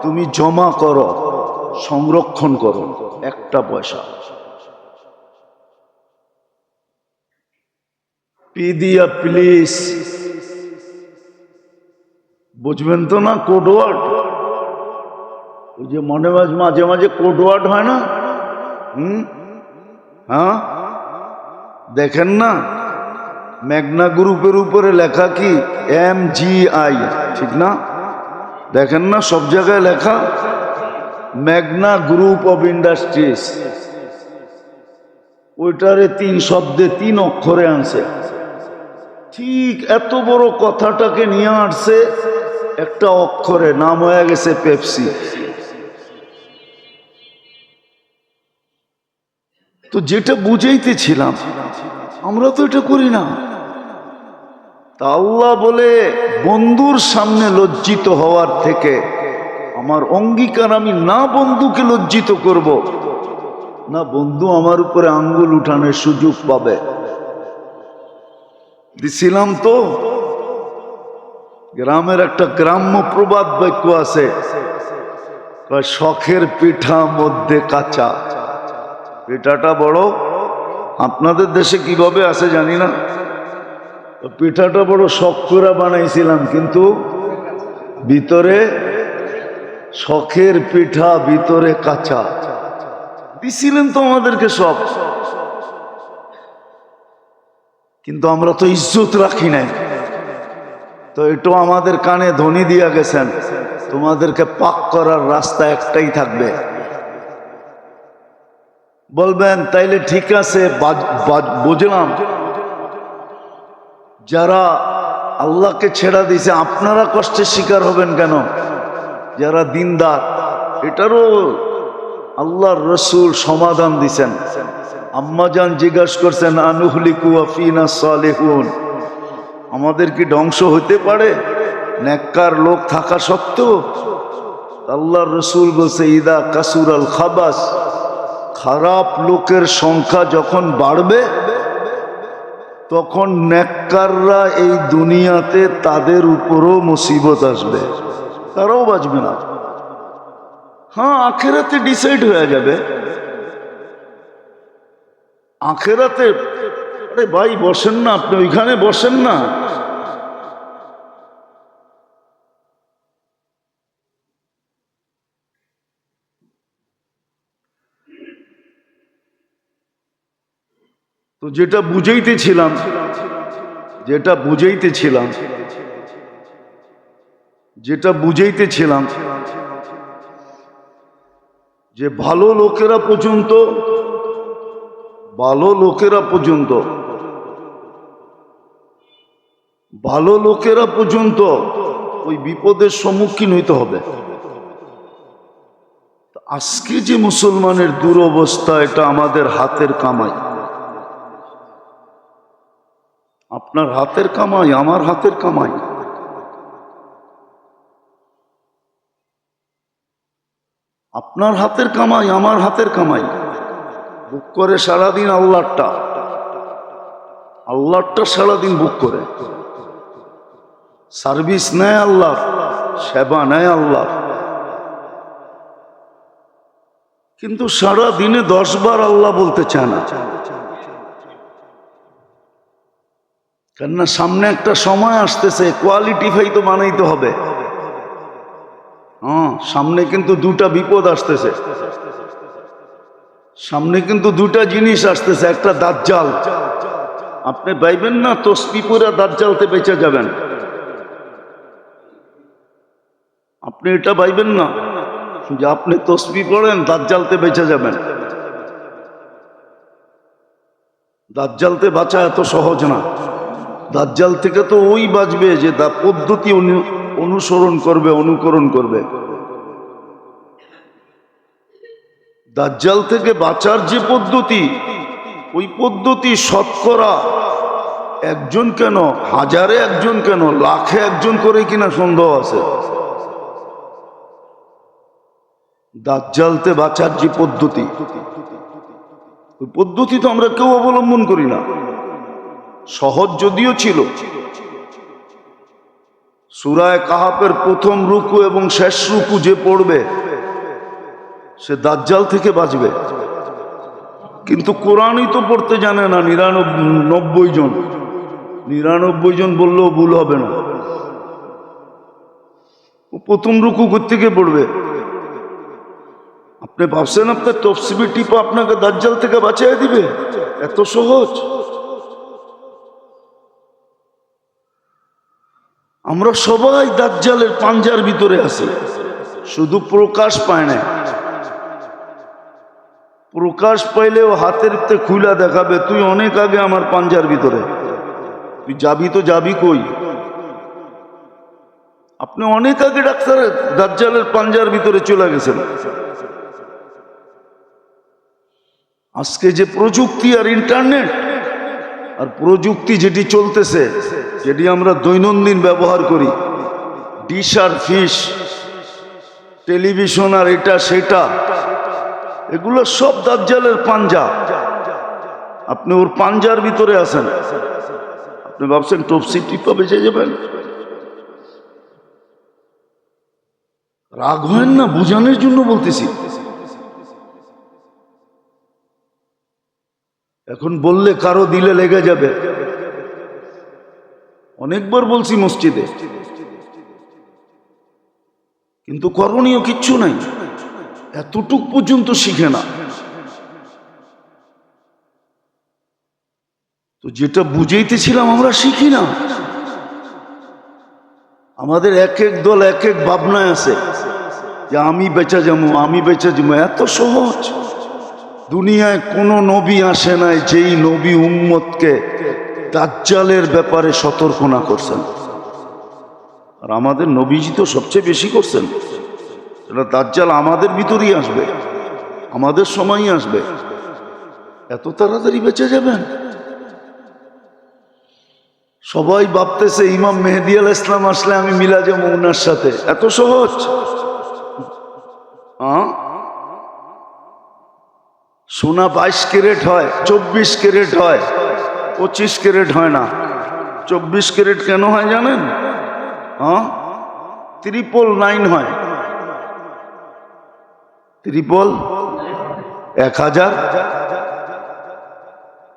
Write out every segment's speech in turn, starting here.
তুমি জমা করো, সংরক্ষণ করো, একটা পয়সা। পি দিয়া প্লিজ, বুঝবেন তো না কোড ওয়ার্ড? ওই যে মনে মাঝে মাঝে কোড ওয়ার্ড হয় না, হ্যাঁ দেখেন না, মেঘনা গ্রুপের উপরে লেখা কি MGI, ঠিক না? দেখেন না সব জায়গায় লেখা মেঘনা গ্রুপ অফ ইন্ডাস্ট্রিজ। ওইটারে 3 শব্দে 3 অক্ষরে আনছে। ঠিক এত বড় কথাটাকে নিয়ে আসছে একটা অক্ষরে, নাম হয়ে গেছে পেপসি। তো যেটা বুঝাইতেছিলাম, আমরা তো এটা করি না। তা আল্লাহ বলে বন্ধুর সামনে লজ্জিত হওয়ার থেকে আমার অঙ্গীকার, আমি না বন্ধুকে লজ্জিত করব, না বন্ধু আমার উপরে আঙ্গুল উঠানোর সুযোগ পাবে। দিছিলাম তো, গ্রামের একটা গ্রাম্য প্রবাদ বাক্য আছে, শখের পিঠা মধ্যে কাঁচা। পিঠাটা বড়, আপনাদের দেশে কিভাবে আছে জানি না, পিঠাটা বড় শখ করে বানাইছিলাম, কিন্তু ভিতরে শখের পিঠা, ভিতরে কাঁচা। দিছিলেন তো আমাদেরকে সব, কিন্তু আমরা তো ইজ্জত রাখি নাই। তো এটাও আমাদের কানে ধ্বনি দিয়া গেছেন, তোমাদেরকে পাক করার রাস্তা একটাই থাকবে। বলবেন তাইলে ঠিক আছে, বুঝলাম, যারা আল্লাহকে ছেড়া দিয়েছে আপনারা কষ্টের শিকার হবেন কেন? যারা দিনদার, এটারও আল্লাহর রসুল সমাধান দিছেন। আম্মাজান জিজ্ঞাসা করছেন, আনুহলিকু আফিনা সালেহুন, আমাদের কি ধ্বংস হইতে পারে নেককার লোক থাকা সত্ত্বেও? আল্লাহর রসুল বলছে, ইদা কাসুরাল খাবাস, খারাপ লোকের সংখ্যা যখন বাড়বে তখন নেককাররা এই দুনিয়াতে তাদের উপরও মুসিবত আসবে, তারাও বাঁচবে না। হ্যাঁ, আখেরাতে ডিসাইড হয়ে যাবে। আখেরাতে, আরে ভাই বসেন না, আপনি ওইখানে বসেন না। তো যেটা বুঝাইতেছিলাম যে ভালো লোকেরা পর্যন্ত ওই বিপদের সম্মুখীন হইতে হবে। আজকে যে মুসলমানের দুরবস্থা, এটা আমাদের হাতের কামাই। আপনার হাতের কামাই, আমার হাতের কামাই। আপনার হাতের কামাই, আমার হাতের কামাই। বুক করে সারাদিন আল্লাহটা সারাদিন বুক করে সার্ভিস নেয় আল্লাহ, সেবা নেয় আল্লাহ, কিন্তু সারা দিনে 10 বার আল্লাহ বলতে চায় না। কেননা সামনে একটা সময় আসতেছে, কোয়ালিটিফাই তো বানাইতে হবে। সামনে কিন্তু 2টা বিপদ আসতেছে, সামনে কিন্তু 2টা জিনিস আসতেছে। একটা দাজ্জাল, আপনি ভাইবেন না তসবিহ পড়ে দাজ্জালতে বেঁচে যাবেন, আপনি এটা ভাইবেন না যে আপনি তসবিহ পড়েন দাজ্জালতে বেঁচে যাবেন। দাজ্জালতে বাঁচা এত সহজ না। দাজ্জাল থেকে তো ওই বাঁচবে যে পদ্ধতি অনুকরণ করবে। দাজ্জাল থেকে বাঁচার যে পদ্ধতি, ওই পদ্ধতি শতকরা একজন কেন, হাজারে একজন কেন, লাখে একজন করে কিনা সন্দেহ আছে। দাজ্জালতে বাঁচার যে পদ্ধতি, ওই পদ্ধতি তো আমরা কেউ অবলম্বন করি না। সহজ যদিও ছিল, সূরা কাহাফের প্রথম রুকু এবং শেষ রুকু যে পড়বে সে দাজ্জাল থেকে বাঁচবে। কিন্তু কোরআনই তো পড়তে জানে না 99 জন। 99 জন বললেও ভুল হবে না। প্রথম রুকু থেকে পড়বে। আপনি ভাবছেন আপনার তফসিবি টিপা আপনাকে দাজ্জাল থেকে বাঁচিয়ে দিবে? এত সহজ? আমরা সবাই দাজ্জালের পাঞ্জার ভিতরে আছি, শুধু প্রকাশ পায় না। প্রকাশ পাইলেও হাতের খুলা দেখাবে, তুই অনেক আগে আমার পাঞ্জার ভিতরে, তুই যাবি তো যাবি কই? আপনি অনেক আগে ডাক্তারের দাজ্জালের পাঞ্জার ভিতরে চলে গেছেন। আজকে যে প্রযুক্তি আর ইন্টারনেট আর প্রযুক্তি যেটি চলতেছে, যেটি আমরা দৈনন্দিন ব্যবহার করি, ডিশ আর ফিশ, টেলিভিশন আর এটা সেটা, এগুলো সব দাজ্জালের পাঞ্জা। আপনি ওর পাঞ্জার ভিতরে আছেন। আপনি ভাবছেন টপসি টিপা বেঁচে যাবেন? রাগ হয় না, বুঝানোর জন্য বলতেছি। এখন বললে কারো দিলে লেগে যাবে। অনেকবার বলছি মসজিদে, কিন্তু করণীয় কিচ্ছু নাই। এতটুক পর্যন্ত শিখে না। তো যেটা বুঝাইতেছিলাম আমরা শিখি না। আমাদের এক এক দল এক এক ভাবনায় আছে যে আমি বেঁচে যাবো, আমি বেঁচে যাবো। এত সহজ? দুনিয়ায় কোনো নবী আসে নাই যেই নবী উম্মতকে দাজ্জালের ব্যাপারে সতর্ক না করছেন। আর আমাদের নবীজি তো সবচেয়ে বেশি করছেন। এটা দাজ্জাল আমাদের ভিতরেই আসবে, আমাদের সময়ই আসবে। এত তাড়াতাড়ি বেঁচে যাবেন? সবাই ভাবতেছে ইমাম মেহেদী আলাইহিস সালাম আসলে আমি মিলা যাবো ওনার সাথে। এত সহজ? সোনা 22 ক্যারেট হয়, 24 ক্যারেট হয়, 25 ক্যারেট হয় না। 24 ক্যারেট কেন হয় জানেন? 999 হয়। 1000।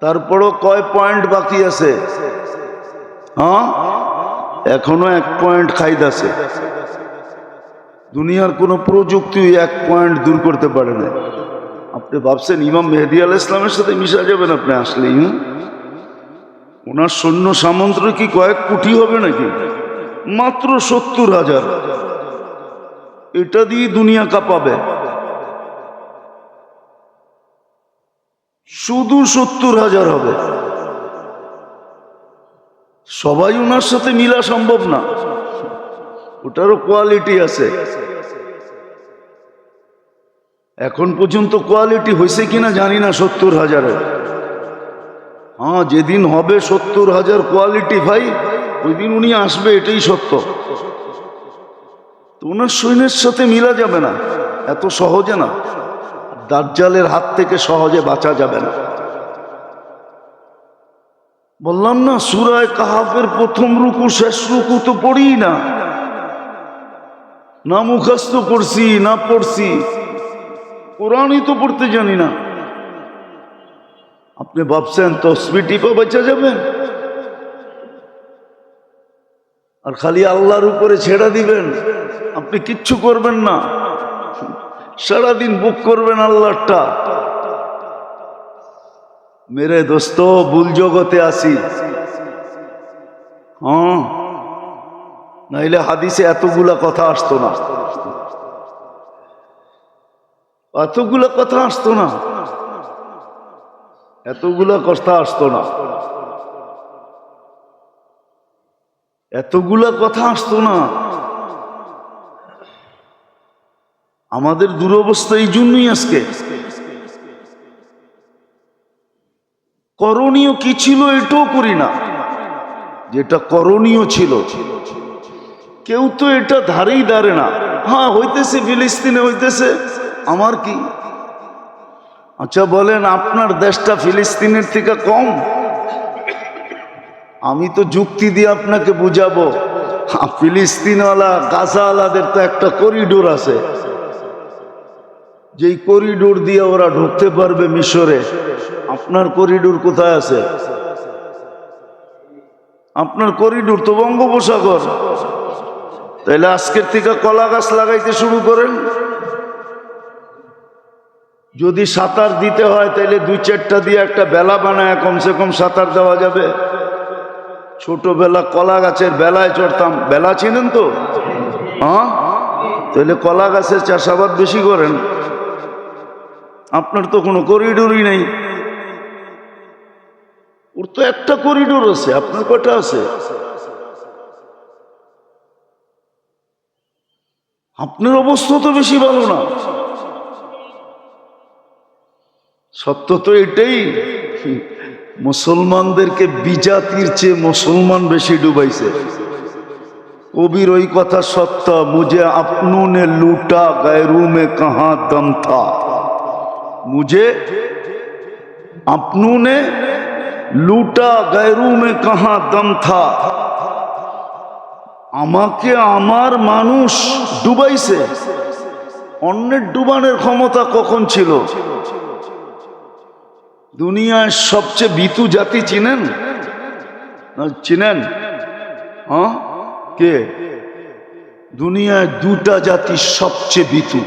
তারপরও কয় পয়েন্ট বাকি আছে? এখনো 1 পয়েন্ট খাইদ আছে। দুনিয়ার কোন প্রযুক্তি 1 পয়েন্ট দূর করতে পারে না। আপনি ভাবছেন ইমাম মেহেদী আলাইহিস সালামের সাথে মিশা যাবেন আপনি আসলেই? ওনার সৈন্য সামন্ত কি কয়েক কোটি হবে নাকি? মাত্র 70,000। এটা দিয়ে দুনিয়া কাঁপাবে। শুধু 70,000 হবে। সবাই ওনার সাথে মিলা সম্ভব না। ওটারও কোয়ালিটি আছে। এখন পর্যন্ত কোয়ালিটি হয়েছে কিনা জানি না 70,000-এর। যেদিন হবে 70,000 কোয়ালিটি ভাই, ওই দিন উনি আসবে, এটাই সত্য। তো ওনার সৈন্যের সাথে মিলা যাবে না, এত সহজে না। দাজ্জালের হাত থেকে সহজে বাঁচা যাবে না। বললাম না, সূরা কাহাফের প্রথম রুকু শেষ রুকু তো পড়ি না, না মুখস্থ করছি না পড়ছি, কোরআনই তো পড়তে জানি না। আপনি ভাবছেন তসবিহ টিপা বেঁচে যাবেন আর খালি আল্লাহর উপরে ছেড়ে দিবেন? আপনি কিচ্ছু করবেন না, সারাদিন বুক করবেন আল্লাহটা। মেরে দোস্ত, ভুল জগতে আসি। নাইলে হাদিসে এতগুলা কথা আসতো না, এতগুলা কথা আসতো না, এতগুলা কথা আসতো না, এতগুলা কথা আসতো না। আমাদের দুরবস্থা এই জন্যই আজকে। করণীয় কি ছিল এটাও করি না, যেটা করণীয় ছিল। কেউ তো এটা ধারেই দাঁড়ে না। হইতেছে ফিলিস্তিনে, হইতেছে, আমার কি? আচ্ছা বলেন, আপনার দেশটা ফিলিস্তিনের থেকে কম? আমি তো যুক্তি দিয়ে আপনাকে বুঝাবো, ফিলিস্তিনওয়ালা গাজাওয়ালাদের তো একটা করিডোর আছে, যেই করিডোর দিয়ে ওরা ঢুকতে পারবে মিশরে। আপনার করিডোর কোথায় আছে? আপনার করিডোর তো বঙ্গোপসাগর। তাইলে আজকের থেকে কলা গাছ লাগাইতে শুরু করেন। যদি সাঁতার দিতে হয় তাহলে 2-4টা দিয়ে একটা বেলা বানায় কমসে কম সাঁতার দেওয়া যাবে। ছোটবেলা কলা গাছের বেলায় চড়তাম, বেলা চিনেন তো? হ্যাঁ, তাহলে কলা গাছের চাষাবাদ বেশি করেন। আপনার তো কোনো করিডোরই নেই। ওর তো একটা করিডোর আছে, আপনার কয়টা আছে? আপনার অবস্থা তো বেশি ভালো না। সত্য তো এটাই, মুসলমানদেরকে বিজাতির চেয়ে মুসলমান বেশি ডুবাইছে। কবির ওই কথা সত্য, মুঝে আপনু নে লুটা গैरू में कहां दम था, मुझे अपनों ने लूटा गैरू में कहां दम था। আমাকে আমার মানুষ ডুবাইছে, অন্যের ডুবানোর ক্ষমতা কখন ছিল? দুনিয়ার সবচেয়ে ভীতু জাতি চিনেন? চিনেন? হ্যাঁ, কে? দুনিয়ায় 2টা জাতি সবচেয়ে ভীতু,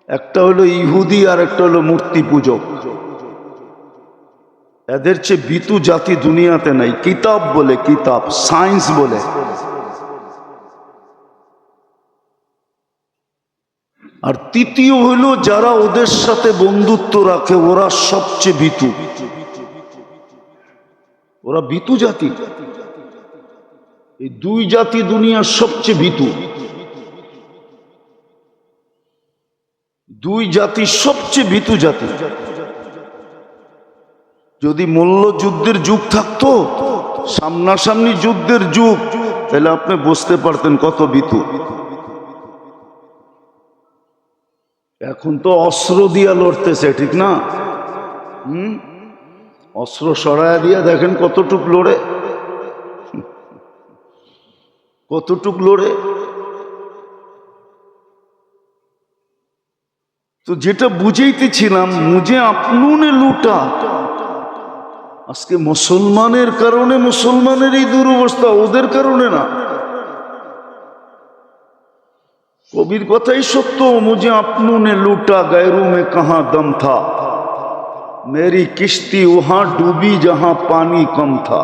একটা হলো ইহুদি আর একটা হলো মূর্তি পূজক। এদের চেয়ে ভীতু জাতি দুনিয়াতে নাই। কিতাব বলে, কিতাব, সায়েন্স বলে। আর তৃতীয় হইল যারা ওদের সাথে বন্ধুত্ব রাখে, ওরা সবচেয়ে ভীতু। ওরা ভীতু জাতি। এই 2 জাতি দুনিয়ার সবচেয়ে ভীতু। 2 জাতি সবচেয়ে ভীতু জাতি। যদি মল্লযুদ্ধের যুগ থাকতো, সামনাসামনি যুদ্ধের যুগ, তাহলে আপনি বুঝতে পারতেন কত ভীতু। এখন তো অস্ত্র দিয়া লড়তেছে, ঠিক না? অস্ত্র সরায়া দিয়া দেখেন কতটুক লড়ে, কতটুক লড়ে। তো যেটা বুঝাইতেছিলাম, মুঝে আপনু নে লুটা। আজকে মুসলমানের কারণে মুসলমানের এই দুরবস্থা, ওদের কারণে না। কবির কথাই সত্য, মুঝে আপনু নে লুটা গैरू में कहां दम था, मेरी किश्ती वहां डूबी जहां पानी कम था।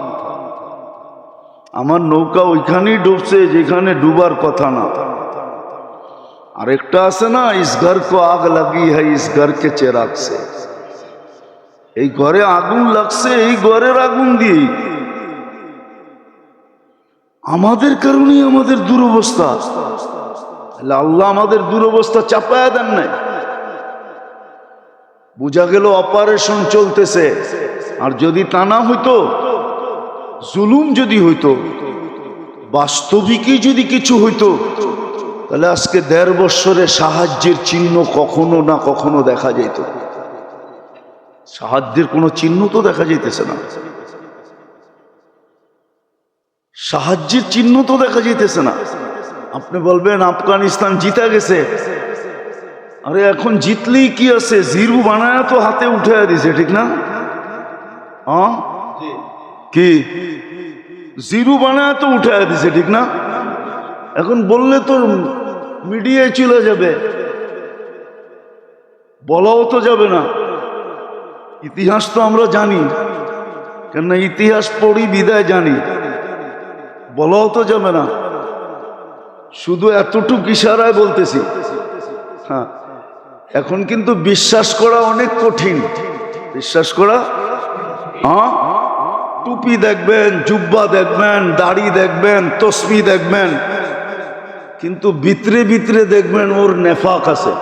আমার নৌকা ওইখানেই ডুবছে যেখানে ডুবার কথা না। আরেকটা আছে না, ইস ঘর কো আগ লাগি হ্যায় ইস ঘর কে চেরাগ সে। এই ঘরে আগুন লাগছে এই ঘরের আগুন দিয়ে। আমাদের কারণেই আমাদের দুরবস্থা। আল্লাহ আমাদের দুরবস্থা চাপায়া দেন নাই। বুঝা গেল অপারেশন চলতেছে, আর যদি তা না হইতো, জুলুম যদি হইতো, বাস্তবিকই যদি কিছু হইতো, তাহলে আজকে 1.5 বছরে সাহায্যের চিহ্ন কখনো না কখনো দেখা যেত। সাহায্যের কোনো চিহ্ন তো দেখা যাইতেছে না। সাহায্যের চিহ্ন তো দেখা যাইতেছে না। আপনি বলবেন আফগানিস্তান জিতা গেছে। আরে এখন জিতলেই কি আছে, জিরু বানায় তো হাতে উঠে দিছে, ঠিক না? হ্যাঁ, কি জিরু বানায় তো উঠে দিছে, ঠিক না? এখন বললে তো মিডিয়ায় চলে যাবে, বলাও তো যাবে না। ইতিহাস তো আমরা জানি, কেননা ইতিহাস পড়ি বিদায় জানি, বলাও তো যাবে না। শুধু এতটুকু ইশারায় বলতেছি। হ্যাঁ, এখন কিন্তু বিশ্বাস করা অনেক কঠিন। বিশ্বাস করা, হ্যাঁ, টুপি দেখবেন, জুব্বা দেখবেন, দাড়ি দেখবেন, তসবি দেখবেন, কিন্তু ভিতরে ভিতরে দেখবেন ওর নেফাক আছে,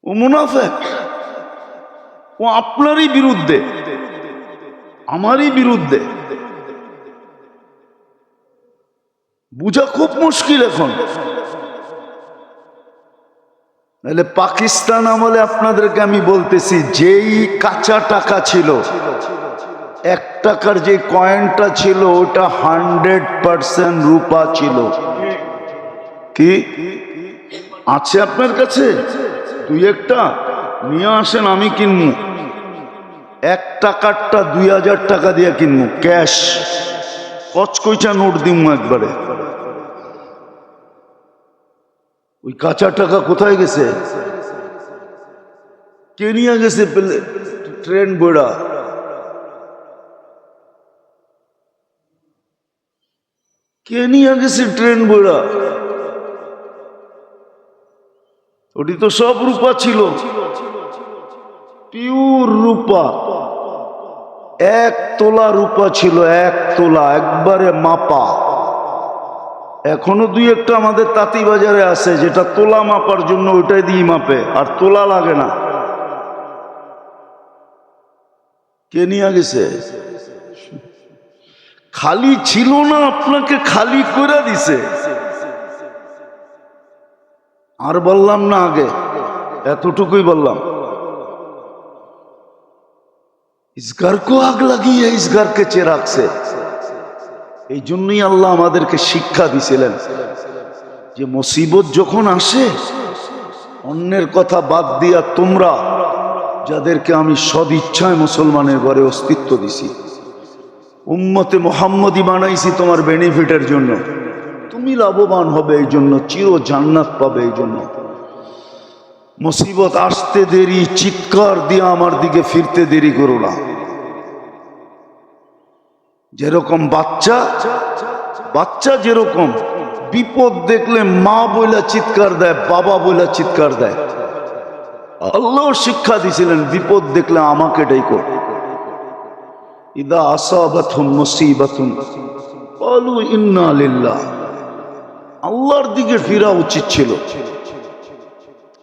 ও মুনাফিক। ও আপনারই বিরুদ্ধে, আমারই বিরুদ্ধে। বুঝা খুব মুশকিল এখন। নাহলে পাকিস্তান আমলে আপনাদেরকে আমি বলতেছি, যেই কাঁচা টাকা ছিল টাকার যে কয়েনটা ছিল ওটা 100% রূপা ছিল। কি আছে আপনার কাছে? দুই একটা নিয়ে আসেন, আমি কিনবো। 1 টাকারটা 2000 টাকা দিয়ে কিনবো, ক্যাশ, কচকইচা নোট দিমু একবারে। ওই কাঁচা টাকা কোথায় গেছে? কে নিয়ে গেছে? ট্রেন বইড়া। কে নিয়ে গেছে ট্রেন বইড়া? ওটি তো সব রূপা ছিল, পিওর রূপা। 1 তোলা রূপা ছিল, 1 তোলা, একবারে মাপা। এখনো দুই একটা আমাদের তাঁতি বাজারে আছে যেটা তোলা মাপার জন্য ওইটাই দিয়ে মাপে, আর তোলা লাগে না। কে নিয়ে গেছে? খালি ছিল না, আপনাকে খালি করে দিছে। আর বললাম না, আগে এতটুকুই বললাম। इस घर को आग लगी है, इस घर के चिराग से। এই জন্যই আল্লাহ আমাদেরকে শিক্ষা দিছিলেন যে মুসিবত যখন আসে অন্যের কথা বাদ দিয়া তোমরা যাদেরকে আমি সদিচ্ছায় মুসলমানের ঘরে অস্তিত্ব দিছি, উম্মতে মুহাম্মদী বানাইছি তোমার বেনিফিটের জন্য, তুমি লাভবান হবে এই জন্য, চির জান্নাত পাবে এই জন্য। মুসিবত আসতে দেরি, চিৎকার দিয়ে আমার দিকে ফিরতে দেরি করো না। যেরকম বাচ্চা যেরকম বিপদ দেখলে মা বইলা চিৎকার দেয়, বাবা বইলা চিৎকার দেয়, আল্লাহ শিক্ষা দিছিলেন বিপদ দেখলে আমাকে ডাইকো। ইদা আসাবাতহুম মুসিবাতুন ক্বালু ইন্না লিল্লাহ। আল্লাহর দিকে ফিরা উচিত ছিল।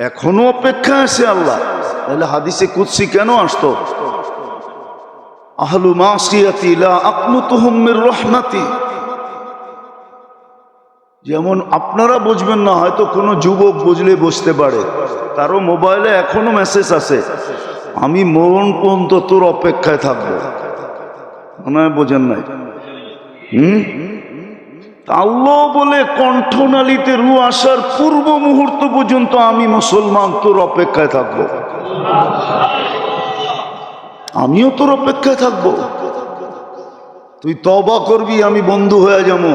এখনো অপেক্ষা আছে আল্লাহ, তাহলে হাদিসে কুদসি কেন আসতো? আহলু মাসিয়াতি লা আকনুতুহুম মির রাহমাতি। যেমন আপনারা বুঝবেন না, হয়তো কোনো যুবক বুঝলে বুঝতে পারে, তারও মোবাইলে এখনো মেসেজ আছে, আমি মরণ পর্যন্ত তোর অপেক্ষায় থাকবো। মনে হয় বোঝেন নাই? আল্লাহ বলে কণ্ঠনালীতে রু আসার পূর্ব মুহূর্ত পর্যন্ত আমি মুসলমান তোর অপেক্ষায় থাকবো, আমিও তোর অপেক্ষায় থাকবো। তুই তওবা করবি, আমি বন্ধু হয়ে যাবো,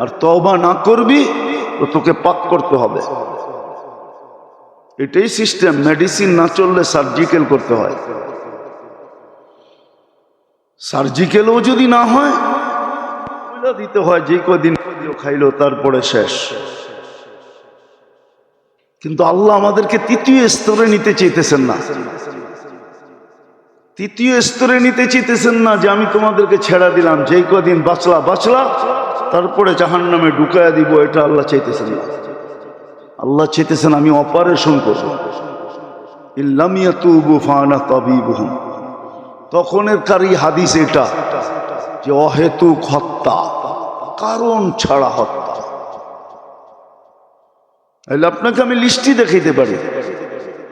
আর তওবা না করবি তো তোকে পাক করতে হবে। এটাই সিস্টেম। মেডিসিন না চললে সার্জিক্যাল করতে হয়, সার্জিক্যালও যদি না হয় দিতে হয়, যে কদিন খাইলো তারপরে শেষ। কিন্তু আল্লাহ আমাদেরকে তৃতীয় স্তরে নিতে চাইতেছেন না, তৃতীয় স্তরে নিতে চাইতেছেন না যে আমি তোমাদেরকে ছেড়া দিলাম, যেই কদিন বাঁচলা তারপরে জাহান্নামে ঢুকায়া দিব। এটা আল্লাহ চাইতেছেন না। আল্লাহ চাইতেছেন আমি অপারেশন করব। ইল্লাম ইয়াতুবু ফানা তাবিবুহুম। তখনের কারি হাদিস এটা যে অহেতুক হত্যা, কারণ ছাড়া হত্যা। তাহলে আপনাকে আমি লিস্টই দেখাইতে পারি।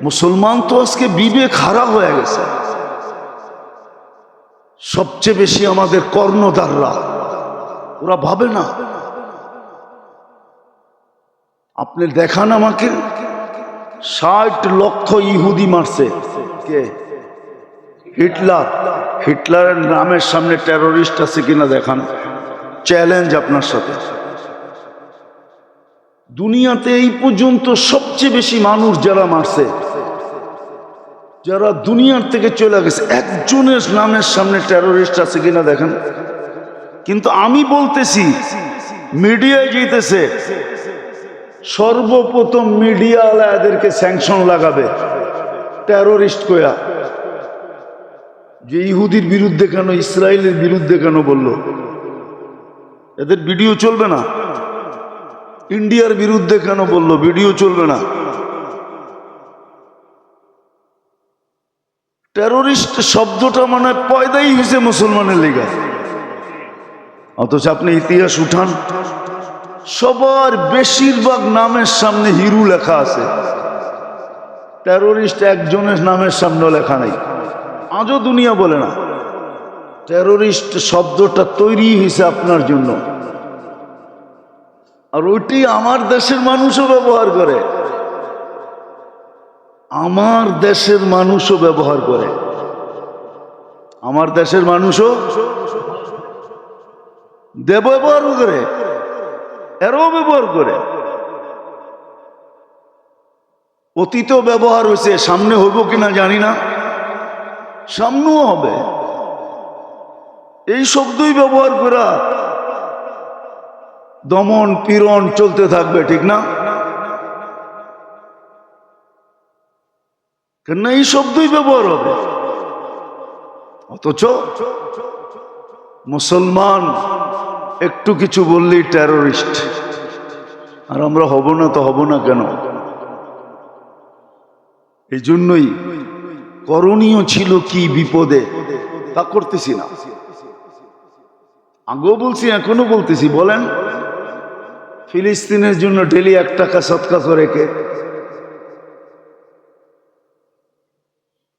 মুসলমান তো আজকে বিবেক হারা হয়ে গেছে। সবচেয়ে বেশি আমাদের কর্ণধাররা, ওরা ভাবে না। আপনি দেখান আমাকে 60 লক্ষ ইহুদি মারছে কে? হিটলারের নামের সামনে টেরোরিস্ট আছে কিনা দেখান, চ্যালেঞ্জ আপনার সাথে। দুনিয়াতে এই পর্যন্ত সবচেয়ে বেশি মানুষ যারা মারছে, যারা দুনিয়ার থেকে চলে গেছে, একজনের নামের সামনে টেরোরিস্ট আছে কিনা দেখেন। কিন্তু আমি বলতেছি, মিডিয়ায় যেতেছে, সর্বপ্রথম মিডিয়াওয়ালা এদেরকে স্যাংশন লাগাবে টেরোরিস্ট কয়া। যে ইহুদির বিরুদ্ধে কেন, ইসরায়েলের বিরুদ্ধে কেন বললো? এদের ভিডিও চলবে না। ইন্ডিয়ার বিরুদ্ধে কেন বললো? ভিডিও চলবে না। টেরোরিস্ট শব্দটা মানে পয়দাই হয়েছে মুসলমানের লেগা। অথচ আপনি ইতিহাস উঠান, সবার বেশিরভাগ নামের সামনে হিরু লেখা আছে, টেরোরিস্ট একজনের নামের সামনে লেখা নেই। আজও দুনিয়া বলে না। টেররিস্ট শব্দটা তৈরি হয়েছে আপনার জন্য, আর ওইটি আমার দেশের মানুষও ব্যবহার করে, আমার দেশের মানুষও ব্যবহার করে, আমার দেশের মানুষও ব্যবহার করে, এরাও ব্যবহার করে। অতীতেও ব্যবহার হয়েছে, সামনে হইব কিনা জানি না, সামনেও হবে। এই শব্দই ব্যবহার করা দমন পীড়ন চলতে থাকবে, ঠিক না? কেন এই শব্দই ব্যবহার হবে। অথচ মুসলমান একটু কিছু বললেই টেররিস্ট, আর আমরা হব না তো হব না কেন? এই জন্যই করণীয় ছিল কি বিপদে, তা করতেছি না। আগেও বলছি, এখনো বলতেছি। বলেন, ফিলিস্তিনের জন্য ডেলি 1 টাকা সদকা করে কে?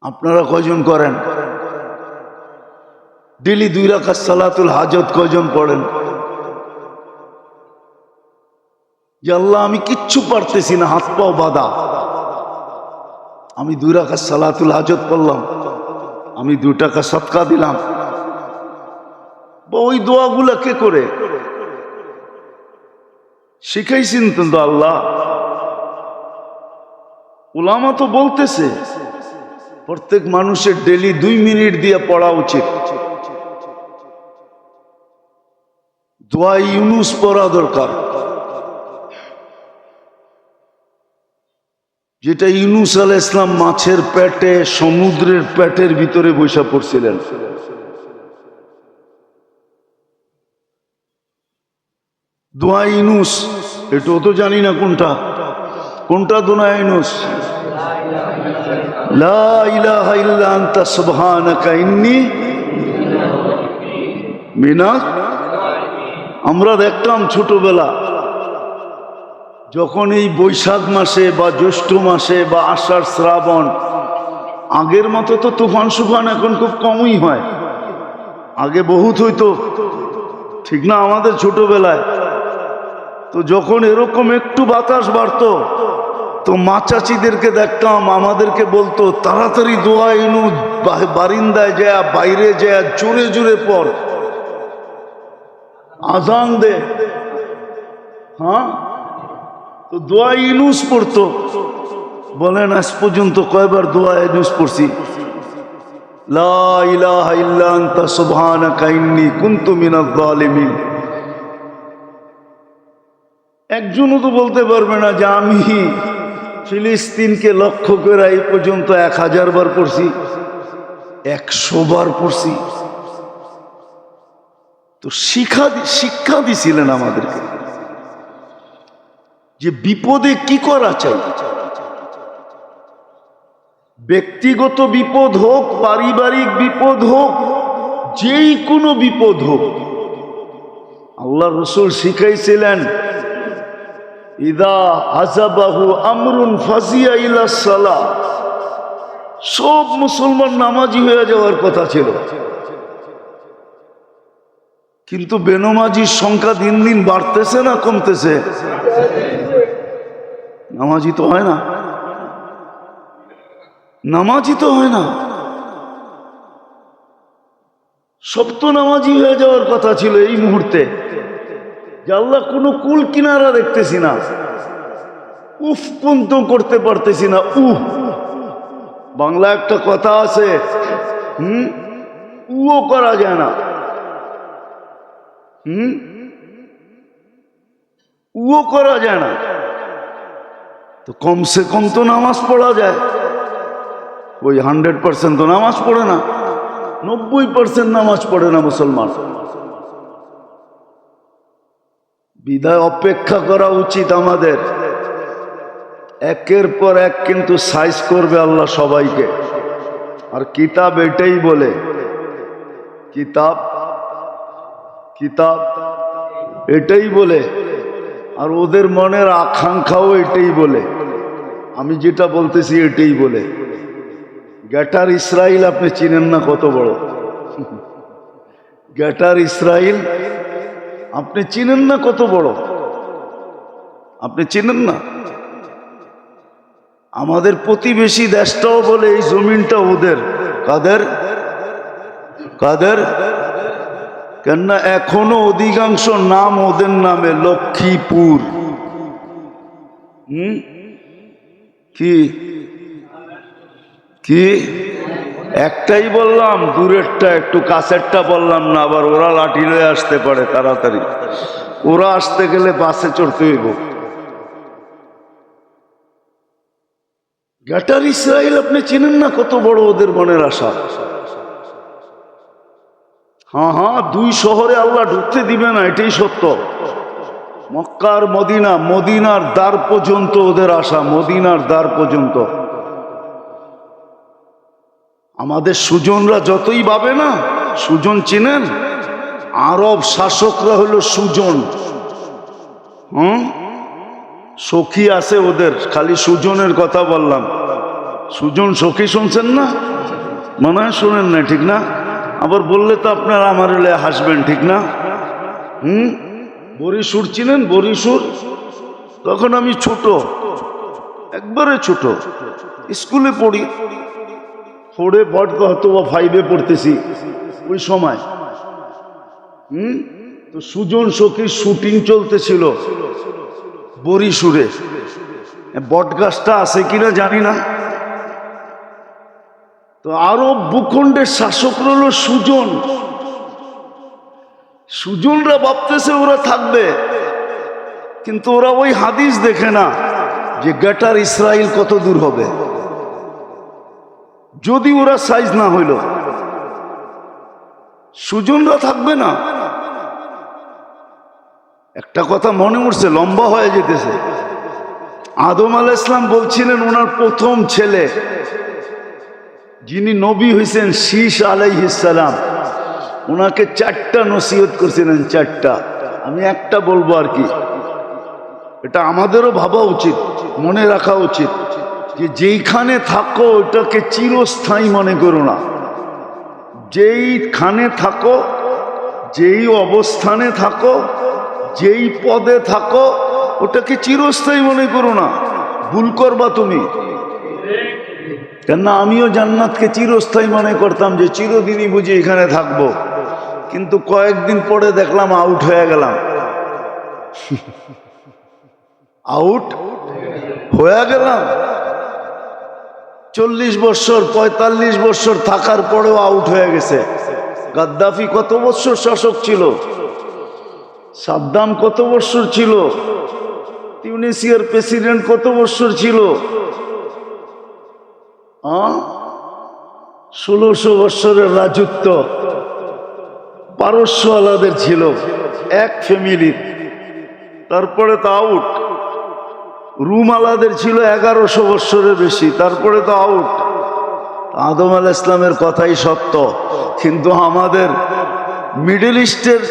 আপনারা কয়জন করেন? ডেলি 2 রাকাত সালাতুল হাজত কয়জন পড়েন? যে আল্লাহ আমি কিচ্ছু পারতেছি না, হাত পাও বাঁধা, আমি 2 রাকাত সালাতুল হাজত পড়লাম, আমি 2 টাকা সদকা দিলাম। ওই দোয়াগুলা কে করে শিখাইছেন? তো আল্লাহ, উলামা তো বলতেছে প্রত্যেক মানুষের ডেলি 2 মিনিট দিয়ে পড়া উচিত। দোয়া ইউনুস পড়া দরকার, যেটা ইউনুস আলাইহিস সালাম মাছের পেটে, সমুদ্রের পেটের ভিতরে বসে পড়ছিলেন। দোয়া ইউনুস, এটাও তো জানি না কোনটা কোনটা। দোয়া ইউনুস, লা ইলাহা ইল্লা আনতা সুবহানাকা ইন্নী মিনাজ। আমরা দেখতাম ছোটবেলা, যখন এই বৈশাখ মাসে বা জ্যৈষ্ঠ মাসে বা আষাঢ় শ্রাবণ, আগের মতো তো তুফান সুফান এখন খুব কমই হয়, আগে বহুত হইতো, ঠিক না? আমাদের ছোটবেলায় তো যখন এরকম একটু বাতাস বাড়তো, তো মা চাচিদেরকে দেখতাম, আমাদেরকে বলতো তাড়াতাড়ি দোয়া ইউনুস বারিন্দায় যায়, বাইরে যায়, জোরে জোরে পড়, আজান দে। হ্যাঁ, তো দোয়া ইউনুস পড়তো। বলেন আজ পর্যন্ত কয়বার দোয়া ইউনুস পড়ছি? লা ইলাহা ইল্লা আনতা সুবহানাকা ইন্নী কুনতু মিনাজ জালিমিন। একজনও তো বলতে পারবে না যে আমি ফিলিস্তিনকে লক্ষ্য করে এই পর্যন্ত 1000 বার পড়ছি, 100 বার পড়ছি। তো শিক্ষা দিছিলেন আমাদেরকে যে বিপদে কি করা চাই। ব্যক্তিগত বিপদ হোক, পারিবারিক বিপদ হোক, যেই কোনো বিপদ হোক, আল্লাহ রসুল শিখাইছিলেন ইদা আযাবাহু আমরুন ফাজিয়া ইলা সালাহ। সব মুসলমান নামাজি হয়ে যাওয়ার কথা ছিল, কিন্তু বেনমাজির সংখ্যা দিন দিন বাড়তেছে না কমতেছে? নামাজি তো হয় না, নামাজি তো হয় না। সব তো নামাজি হয়ে যাওয়ার কথা ছিল এই মুহূর্তে, যে আল্লাহ কোনো কুল কিনারা দেখতেছি না, উফ পর্যন্ত করতে পারতেছি না। বাংলা একটা কথা আছে, উও করা যায় না, উও করা যায় না। তো কমসে কম তো নামাজ পড়া যায়। ওই 100% তো নামাজ পড়ে না, 90% নামাজ পড়ে না মুসলমান। বিদায় অপেক্ষা করা উচিত আমাদের। একের পর এক কিন্তু সাইজ করবে আল্লাহ সবাইকে। আর কিতাব এটাই বলে, কিতাব কিতাব এটাই বলে, আর ওদের মনের আকাঙ্ক্ষাও এটাই বলে। আমি যেটা বলতেছি এটাই বলে। গ্রেটার ইসরায়েল আপনি চিনেন না, কত বড় গ্রেটার ইসরায়েল আপনি চিনেন না কত বড়? আপনি চিনেন না? আমাদের প্রতিবেশী দেশটাও বলে এই জমিনটা ওদের। কাদের? কাদের? কেননা এখনো অধিকাংশ নাম ওদের নামে। লক্ষ্মীপুর, কি কি একটাই বললাম, দূরেরটা একটু, কাছেরটা বললাম না, আবার ওরা লাঠি লয়ে আসতে পারে তাড়াতাড়ি। ওরা আসতে গেলে বাসে চড়তে হইব। গ্রেটার ইসরায়েল আপনি চিনেন না কত বড় ওদের মনের আশা। হ্যাঁ হ্যাঁ, 2 শহরে আল্লাহ ঢুকতে দিবে না, এটাই সত্য। মক্কা আর মদিনা, মদিনার দ্বার পর্যন্ত ওদের আশা, মদিনার দ্বার পর্যন্ত। আমাদের সুজনরা যতই ভাবে না, সুজন চিনেন? আরব শাসকরা হলো সুজন। সখী আছে ওদের, খালি সুজনের কথা বললাম। সুজন সখী শুনছেন না? মনে হয় শুনেন না, ঠিক না? আবার বললে তো আপনারা আমার হলে হাসবেন, ঠিক না? বরিশুর চিনেন? বরিশুর, তখন আমি ছোট, একবারে ছোট, স্কুলে পড়ি, 4-এ পড়তে হতো বা 5-এ পড়তেছি ওই সময়। তো সুজন সখীর শুটিং চলতেছিল বরিশুরে। বটগাছটা আছে কিনা জানি না। তো আরব ভূখণ্ডের শাসক হলো সুজন। সুজনরা ভাবতেছে ওরা থাকবে, কিন্তু ওরা ওই হাদিস দেখে না যে গ্রেটার ইসরায়েল কত দূর হবে। যদি ওরা সাইজ না হইল, সুজনরা থাকবে না। একটা কথা মনে উঠছে, লম্বা হয়ে যেতেছে। আদম আলাইহিস সালাম বলছিলেন ওনার প্রথম ছেলে যিনি নবী হয়েছেন, শীষ আলাইহিস সালাম, ওনাকে 4টা নসিহত করছিলেন, 4টা। আমি একটা বলবো আর কি। এটা আমাদেরও ভাবা উচিত, মনে রাখা উচিত যে যেইখানে থাকো ওটাকে চিরস্থায়ী মনে করো না। যেইখানে থাকো, যেই অবস্থানে থাকো, যেই পদে থাকো, ওটাকে চিরস্থায়ী মনে করো না। ভুল করবা তুমি। কেননা আমিও জান্নাতকে চিরস্থায়ী মনে করতাম, যে চিরদিনই বুঝি এখানে থাকবো। কিন্তু কয়েকদিন পরে দেখলাম আউট হয়ে গেলাম। আউট হয়ে গেলাম। 40 বছর 45 বছর থাকার পরেও আউট হয়ে গেছে। গাদ্দাফি কত বছর শাসক ছিল? সাদ্দাম কত বছর ছিল? তিউনিসিয়ার প্রেসিডেন্ট কত বছর ছিল? 1600 বছরের রাজত্ব পারস্য আলাদের ছিল, এক ফ্যামিলির। তারপরে তো আউট। রুম আলাদের ছিল 1100 বছরের বেশি, তারপরে তো আউট। আদম আলাইহিস সালামের কথাই সত্য, কিন্তু আমাদের মিডল ইস্টের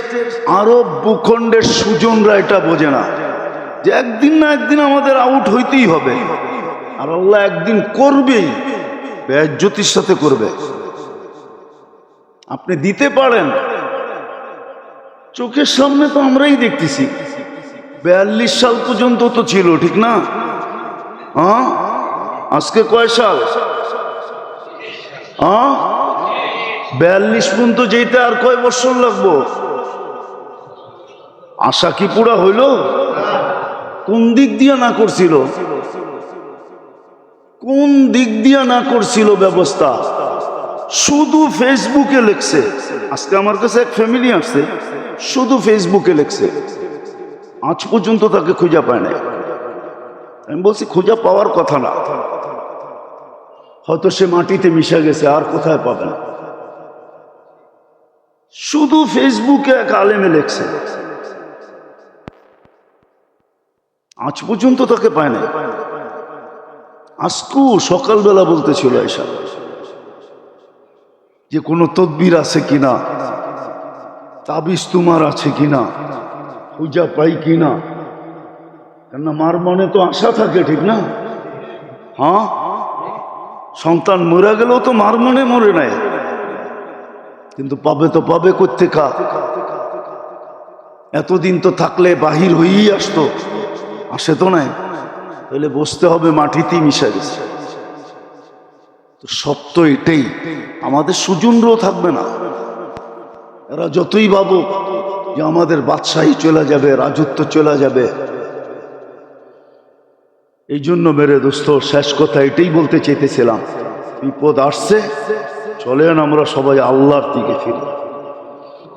আরব ভূখণ্ডের সুজনরা এটা বোঝে না যে একদিন না একদিন আমাদের আউট হইতেই হবে। আর আল্লাহ একদিন করবেই, বেজ্জতির সাথে করবে। আপনি দিতে পারেন, চোখের সামনে তো আমরাই দেখতেছি। 42 সাল পর্যন্ত তো ছিল, ঠিক না? আজকে কয় সাল? 42 পর্যন্ত যেতে আর কয় বছর লাগবো? আশা কি পুরা হইল? কোন দিক দিয়ে না করছিল? কোন দিক দিয়ে না করছিল ব্যবস্থা? শুধু ফেসবুকে লেখছে। আজকে আমার কাছে এক ফ্যামিলি আসছে, শুধু ফেসবুকে লেখছে, আজ পর্যন্ত তাকে খুঁজে পায় না। আমি বলছি খুঁজে পাওয়ার কথা না, হয়তো সে মাটিতে মিশে গেছে, আর কোথায় পাবেন? শুধু ফেসবুকে এক আলেমে লেখছে, আজ পর্যন্ত তাকে পায় না। আজকু সকালবেলা বলতেছিল এসা যে কোনো তদবির আছে কিনা, তাবিজ তোমার আছে কিনা, পূজা পাই কিনা। কেননা মার মনে তো আশা থাকে, ঠিক না? সন্তান মরে গেলেও তো মার মনে মরে নাই, কিন্তু পাবে তো পাবে কোত্থেকা? এতদিন তো থাকলে বাহির হয়েই আসতো, আসে তো নাই, তাহলে বসতে হবে মাটিতেই মিশা গেছে। তো সত্য এটাই, আমাদের সুজনরাও থাকবে না। এরা যতই ভাবুক যে আমাদের বাদশাহী চলে যাবে, রাজত্ব চলে যাবে। এই জন্য মেরে দোস্ত, শেষ কথা এটাই বলতে চেয়েছিলাম, বিপদ আসছে, চলেন আমরা সবাই আল্লাহর দিকে ফিরি।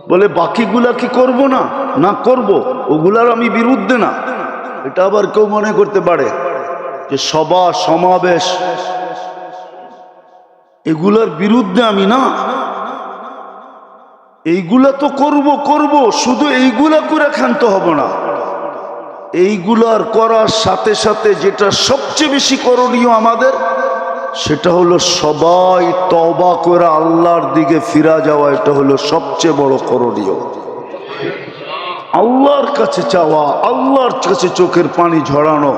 বলে বাকিগুলা কি করব না? না করব, ওগুলার আমি বিরুদ্ধে না। এটা আবার কেউ মনে করতে পারে যে সভা সমাবেশ এগুলার বিরুদ্ধে আমি, না। এইগুলা তো করব, শুধু এইগুলা করে ক্ষান্ত হব না। এইগুলার করার সাথে সাথে যেটা সবচেয়ে বেশি করণীয় আমাদের, সেটা হলো সবাই তওবা করে আল্লাহর দিকে ফিরা যাওয়া। এটা হলো সবচেয়ে বড় করণীয়। আল্লাহর কাছে চাওয়া, আল্লাহর কাছে চোখের পানি ঝরানো।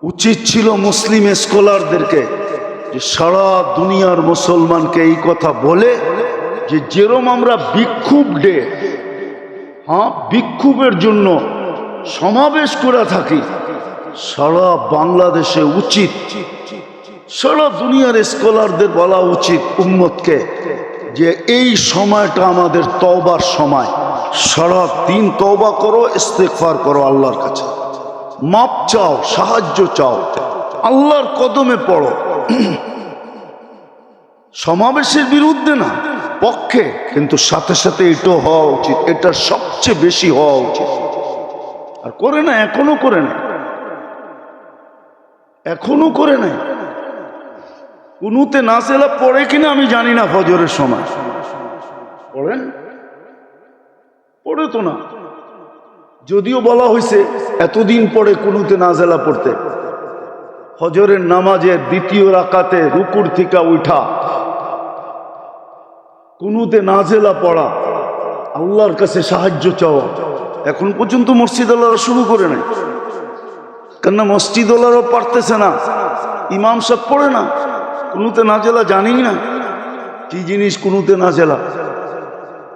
উচিত ছিল মুসলিম স্কলারদেরকে যে সারা দুনিয়ার মুসলমানকে এই কথা বলে যে যেরম আমরা বিক্ষোভ ডে, বিক্ষোভের জন্য সমাবেশ করে থাকি, সারা বাংলাদেশে উচিত, সারা দুনিয়ার স্কলারদের বলা উচিত উম্মতকে যে এই সময়টা আমাদের তওবার সময়। সারা দিন তওবা করো, ইস্তেগফার করো, আল্লাহর কাছে মাপ চাও, সাহায্য চাও, আল্লাহর কদমে পড়ো। সমাবেশের বিরুদ্ধে না, পক্ষে, কিন্তু সাথে সাথে এটাও হওয়া উচিত, এটা সবচেয়ে বেশি হওয়া উচিত। আর করে না, এখনো করে না, এখনো করে নাই। কুনুতে নাজেলা পড়ে কিনা আমি জানি না, ফজরের সময় পড়েন? পড়ে তো না। যদিও বলা হয়েছে এতদিন পরে কুনুতে নাজেলা পড়তে, ফজরের নামাজের দ্বিতীয় রাকাতে রুকুর থেকে উঠা কুনুতে নাজেলা পড়া, আল্লাহর কাছে সাহায্য চাওয়া, এখন পর্যন্ত মসজিদওয়ালারা শুরু করে নাই। কেননা মসজিদওয়ালারাও পারতেছে না, ইমাম সাহেব পড়ে না, কুনুতে নাজেলা জানি না কি জিনিস। কুনুতে নাজেলা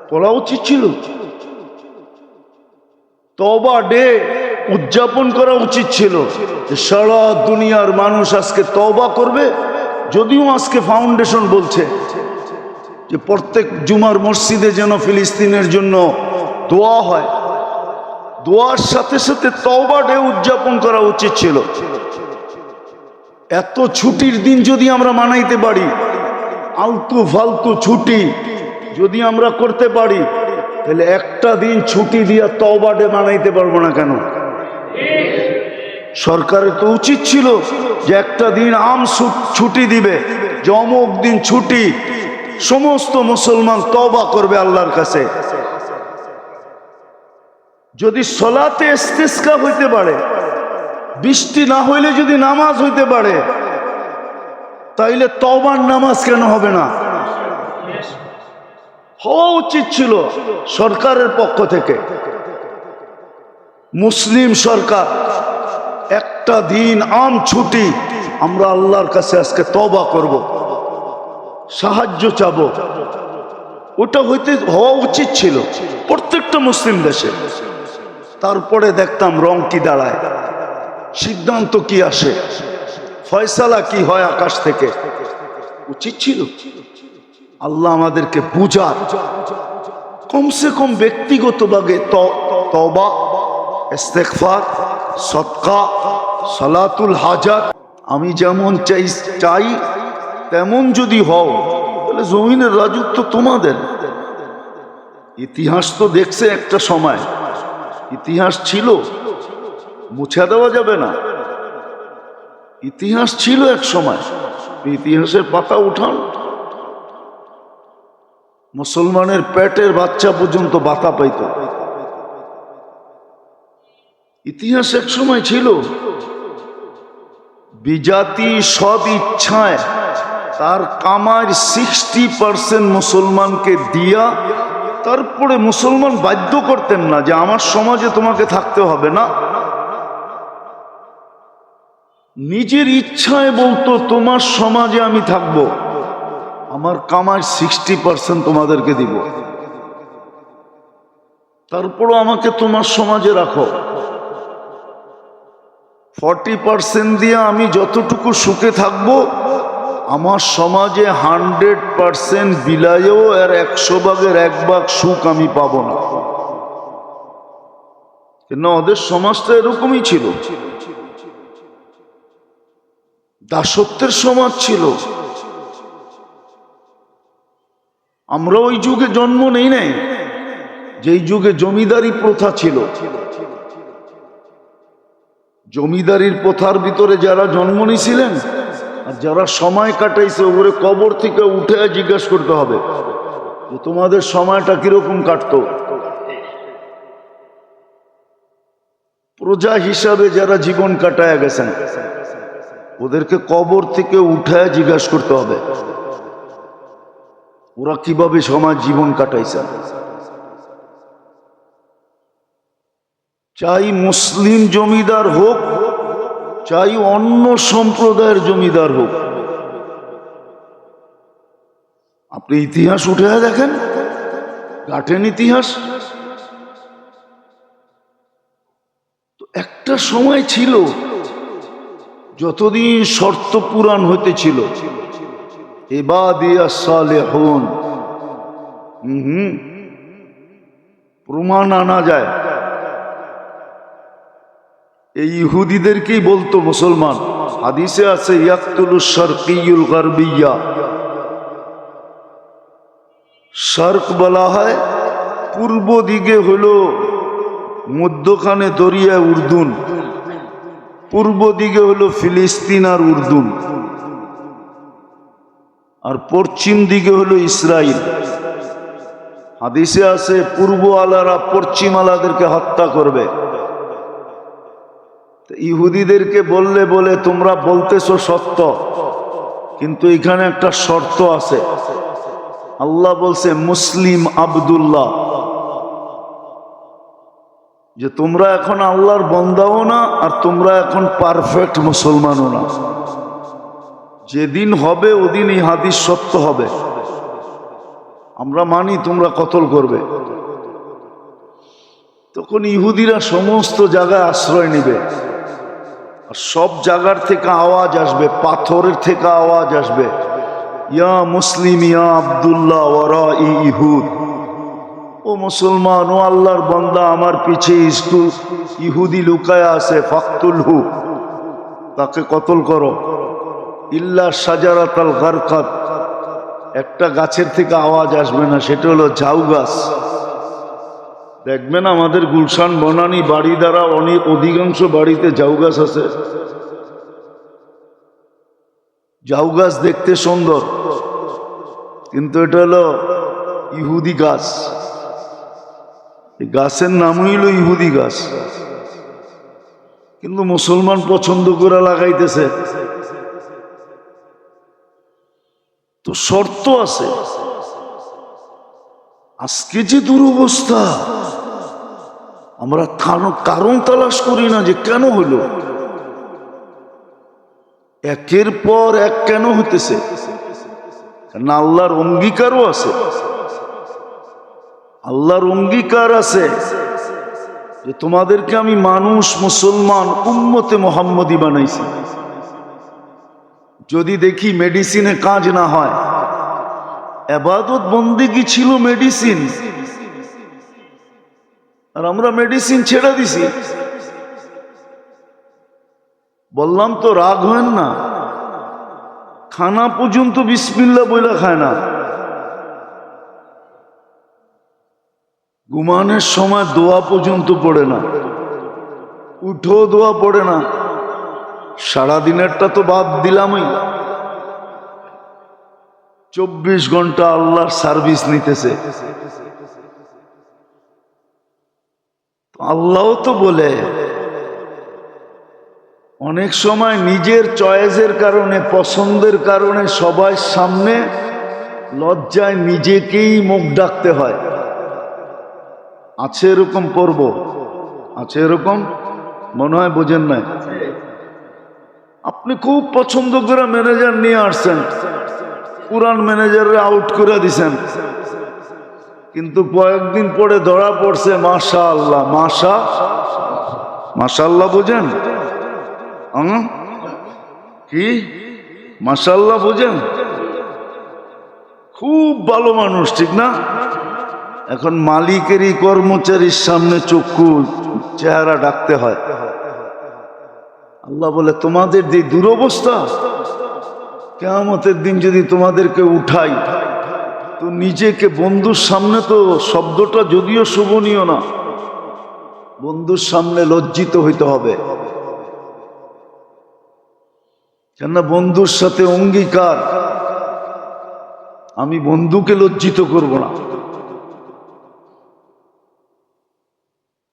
পড়া উচিত ছিল। তওবা ডে উদযাপন করা উচিত ছিল, সারা দুনিয়ার মানুষ আজকে তওবা করবে। যদিও আজকে ফাউন্ডেশন বলছে যে প্রত্যেক জুমার মসজিদে যেন ফিলিস্তিনের জন্য দোয়া হয়, দোয়ার সাথে সাথে তওবা ডে উদযাপন করা উচিত ছিল। এত ছুটির দিন যদি আমরা মানাইতে পারি, আলতু ফালতু ছুটি যদি আমরা করতে পারি, তাহলে একটা দিন ছুটি দিয়া তওবা ডে মানাইতে পারবো না কেন? সরকারের তো উচিত ছিল যে একটা দিন আম ছুটি দিবে, যে অমুক দিন ছুটি, সমস্ত মুসলমান তওবা করবে আল্লাহর কাছে। যদি সলাতে ইস্তিসকা হইতে পারে, বৃষ্টি না হইলে যদি নামাজ হইতে পারে, তাইলে তওবার নামাজ কেন হবে না? হওয়া উচিত ছিল সরকারের পক্ষ থেকে। মুসলিম সরকার একটা দিন আম ছুটি, আমরা আল্লাহর কাছে আজকে তওবা করব, সাহায্য চাবো, ওটা হওয়া উচিত ছিল প্রত্যেকটা মুসলিম দেশে। তারপরে দেখতাম রং কি দাঁড়ায়, সিদ্ধান্ত কি আসে, ফয়সালা কি হয় আকাশ থেকে। উচিত ছিল আল্লাহ আমাদেরকে বুঝার, কমসে কম ব্যক্তিগতভাবে তওবা, ইস্তেগফার, সদকা, সালাতুল হাজাত। আমি যেমন চাই তেমন যদি হও, তাহলে জমিনের রাজত্ব তোমাদের। ইতিহাস তো দেখছে একটা সময়, ইতিহাস ছিল, মুছে দেওয়া যাবে না। ইতিহাস ছিল এক সময়, ইতিহাসের পাতা উঠান, মুসলমানের পেটের বাচ্চা পর্যন্ত বাতা পাইত। ইতিহাস এক সময় ছিল। বিজাতি সব ইচ্ছায় তার কামার 60% মুসলমানকে দিয়া, তারপরে মুসলমান বাধ্য করতেন না যে আমার সমাজে তোমাকে থাকতে হবে না, নিজের ইচ্ছায় বলতো তোমার সমাজে আমি থাকব। আমার কামাই 60% তোমাদেরকে দিব, তারপরও আমাকে তোমার সমাজে রাখো। 40% দিয়ে আমি যতটুকু সুখে থাকবো, আমার সমাজে 100% বিলাইও এর 100 ভাগের 1 ভাগ সুখ আমি পাবো না। কেন? ওদের সমাজটা এরকমই ছিল, দাসত্বের সমাজ ছিল। আমরা ওই যুগে জন্ম নেই নাই যেই যুগে জমিদারি প্রথা ছিল। জমিদারির প্রথার ভিতরে যারা জন্ম নিয়েছিলেন আর যারা সময় কাটাইছে, ওরে কবর থেকে উঠে জিজ্ঞাসা করতে হবে যে তোমাদের সময়টা কিরকম কাটতো। প্রজা হিসাবে যারা জীবন কাটায় গেছেন, ওদেরকে কবর থেকে উঠে জিজ্ঞাসা করতে হবে ওরা কিভাবে সমাজ জীবন কাটাইছে। চাই মুসলিম জমিদার হোক, চাই অন্য সম্প্রদায়ের জমিদার হোক, আপনি ইতিহাস উঠে দেখেন, ঘাটেন ইতিহাস। তো একটা সময় ছিল যতদিন শর্ত পূরণ হইতেছিল, ইবাদিয়াস সালেহুন, প্রমাণ আনা যায়। এই ইহুদিদেরকেই বলতো মুসলমান। হাদিসে আছে ইয়াকতুলুশ শারকিয়ুল গারবিয়্যা, শারক বলা হয় পূর্ব দিকে হলো মধ্যখানে দরিয়া উর্দুন, পূর্ব দিকে হলো ফিলিস্তিন আর উর্দুন, আর পশ্চিম দিকে হলো ইসরায়েল। হাদিসে আছে পূর্ব আলারা পশ্চিম আলাদেরকে হত্যা করবে। ইহুদিদেরকে বললে বলে তোমরা বলতেছো সত্য, কিন্তু এখানে একটা শর্ত আছে। আল্লাহ বলছে মুসলিম আব্দুল্লাহ, যে তোমরা এখন আল্লাহর বান্দাও না আর তোমরা এখন পারফেক্ট মুসলমানও না। যেদিন হবে ওদিন এই হাদিস সত্য হবে। আমরা মানি তোমরা কতল করবে। তখন ইহুদিরা সমস্ত জায়গায় আশ্রয় নিবে, আর সব জায়গার থেকে আওয়াজ আসবে, পাথরের থেকে আওয়াজ আসবে, ইয়া মুসলিম ইয়া আব্দুল্লাহ ওয়ারা ইহুদ, ও মুসলমান, ও আল্লাহর বান্দা, আমার পিছে ইহুদি লুকায় আছে, ফাকতুলহু, তাকে কতল করো। ইল্লা শাজারাতাল গারকাত, একটা গাছের থেকে আওয়াজ আসবে না, সেটা হলো ঝাউ গাছ। দেখবেন আমাদের গুলশান বনানী বাড়ি দ্বারা অনেক অধিকাংশ বাড়িতে ঝাউ গাছ আছে। ঝাউ গাছ দেখতে সুন্দর, কিন্তু এটা হলো ইহুদি গাছ। এই গাছের নামই হলো ইহুদি গাছ, কিন্তু মুসলমান পছন্দ করে লাগাইতেছে। তো শর্ত আছে। আজকে যে দুরবস্থা, আমরা কারণ তালাশ করি না যে কেন হলো, একের পর এক কেন হইতেছে। না, আল্লাহর অঙ্গীকারও আছে। আল্লাহর অঙ্গীকার আছে যে তোমাদেরকে আমি মানুষ, মুসলমান, উম্মতে মুহাম্মদী বানাইছি। যদি দেখি মেডিসিনে কাজ না হয়, ইবাদত বন্দেগী ছিল মেডিসিন, আর আমরা মেডিসিন ছেড়ে দিছি। বললাম তো রাগ হয় না, খানা পর্যন্ত বিসমিল্লাহ বইলা খায় না। ঘুমানোর সময় দোয়া পর্যন্ত পড়ে না, উঠো দোয়া পড়ে না। সারাদিনেরটা তো বাদ দিলামই, 24 ঘন্টা আল্লাহর সার্ভিস নিতেছে। আল্লাহও তো বলে অনেক সময় নিজের চয়েসের কারণে, পছন্দের কারণে সবার সামনে লজ্জায় নিজেকেই মুখ ডাকতে হয়। আছে এরকম পর্ব, আছে এরকম, মনে হয় বোঝেন নাই। আপনি খুব পছন্দ করে ম্যানেজার নিয়ে আসছেন, পুরান ম্যানেজাররা আউট করে দিছেন, কিন্তু কয়েকদিন পরে ধরা পড়ছে মাশাআল্লাহ। মাশাআল্লাহ বুঝেন? কি মাশাআল্লাহ বুঝেন? খুব ভালো মানুষ, ঠিক না? এখন মালিকেরই কর্মচারীর সামনে চক্ষু চেহারা ডাকতে হয়। আল্লাহ বলে তোমাদের যে দুরবস্থা, কিয়ামতের দিন যদি তোমাদেরকে উঠাই তো নিজেকে বন্ধুর সামনে, তো শব্দটা যদিও শোভনীয় না, বন্ধুর সামনে লজ্জিত হইতে হবে। কেননা বন্ধুর সাথে অঙ্গীকার, আমি বন্ধুকে লজ্জিত করব না।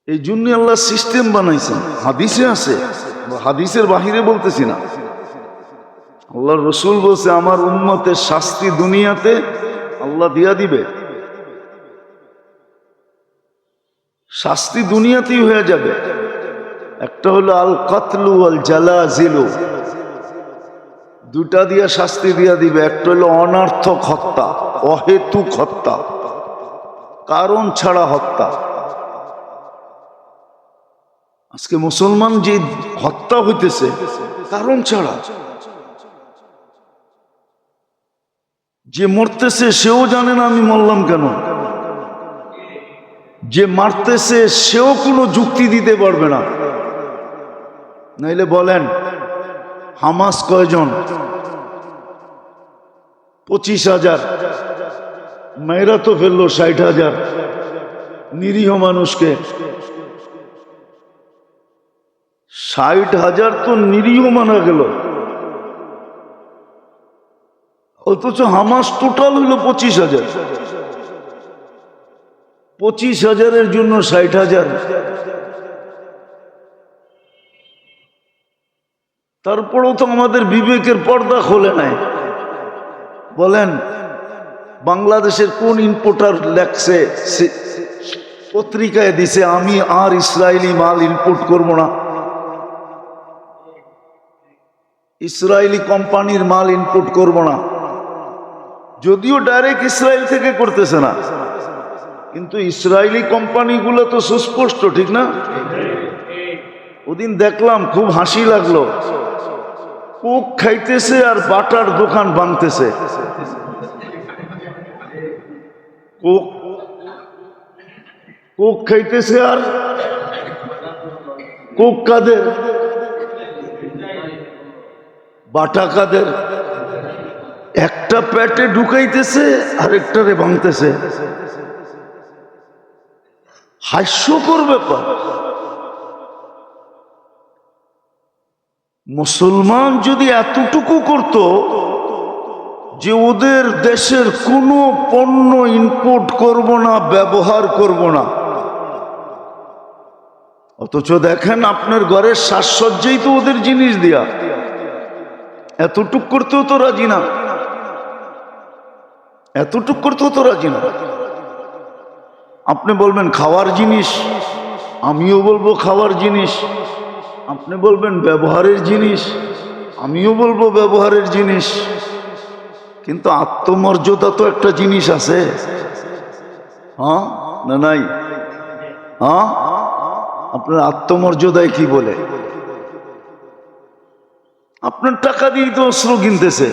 এই জন্য আল্লাহ সিস্টেম বানাইছেন, হাদিসে আছে, হাদিসের বাহিরে বলতেছি না। আল্লাহ রসুল বলছে আমার উম্মতের শাস্তি দুনিয়াতে আল্লাহ দিয়া দিবে, শাস্তি দুনিয়াতেই হয়ে যাবে। একটা হলো আল কাতলু আল জালাজিলু, দুটা দিয়া শাস্তি দিয়া দিবে। একটা হলো অনার্থক হত্যা, অহেতুক হত্যা, কারণ ছাড়া হত্যা। আজকে মুসলমান যে হত্যা হইতেছে কারণ ছাড়া, যে মরতেছে সেও জানে না আমি মরলাম কেন, যে মারতেছে সেও কোনো যুক্তি দিতে পারবে না। নাইলে বলেন হামাস কয়জন? 25,000 মেয়েরা তো ফেললো 60,000 নিরীহ মানুষকে। 60,000 তো নিরীহ মানা গেল, অথচ হামাস টোটাল হইল 25,000। 25,000-এর জন্য 60,000। তারপরেও তো আমাদের বিবেকের পর্দা খোলে নাই। বলেন বাংলাদেশের কোন ইম্পোর্টার লেখছে, পত্রিকায় দিছে আমি আর ইসরায়েলি মাল ইম্পোর্ট করব না, ইসরায়েলি কোম্পানির মাল ইম্পোর্ট করব না। যদিও ডাইরেক্ট ইসরায়েল থেকে করতেছে না, কিন্তু ইসরায়েলি কোম্পানিগুলো তো সুস্পষ্ট, ঠিক না? ওদিন দেখলাম, খুব হাসি লাগলো, কোক খাইতেছে আর বাটার দোকান ভাঙতেছে। কোক খাইতেছে আর কোক কাদের, বাটা কাদের, একটা পেটে ঢুকাইতেছে আরেকটারে ভাঙতেছে। হাস্যকর ব্যাপার। মুসলমান যদি এতটুকু করত যে ওদের দেশের কোনো পণ্য ইম্পোর্ট করব না, ব্যবহার করব না, অথচ দেখেন আপনার ঘরের সাজসজ্জাই তো ওদের জিনিস দিয়া, এতটুক করতেও তো রাজি না, এতটুক করতেও তো রাজি না। আপনি বলবেন খাওয়ার জিনিস, আমিও বলবো খাওয়ার জিনিস। আপনি বলবেন ব্যবহারের জিনিস, আমিও বলবো ব্যবহারের জিনিস। কিন্তু আত্মমর্যাদা তো একটা জিনিস আছে, হ্যাঁ না নাই? হ্যাঁ, আপনার আত্মমর্যাদায় কি বলে? আপনার টাকা দিয়ে তো অস্ত্র কিনতেছে।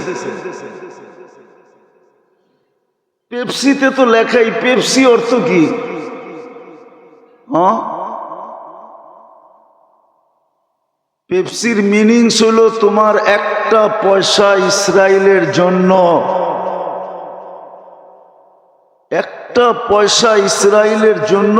পেপসিতে তো লেখাই, পেপসি অর্থ কি? হ্যাঁ, পেপসির মিনিংস হলো তোমার একটা পয়সা ইসরায়েলের জন্য, একটা পয়সা ইসরায়েলের জন্য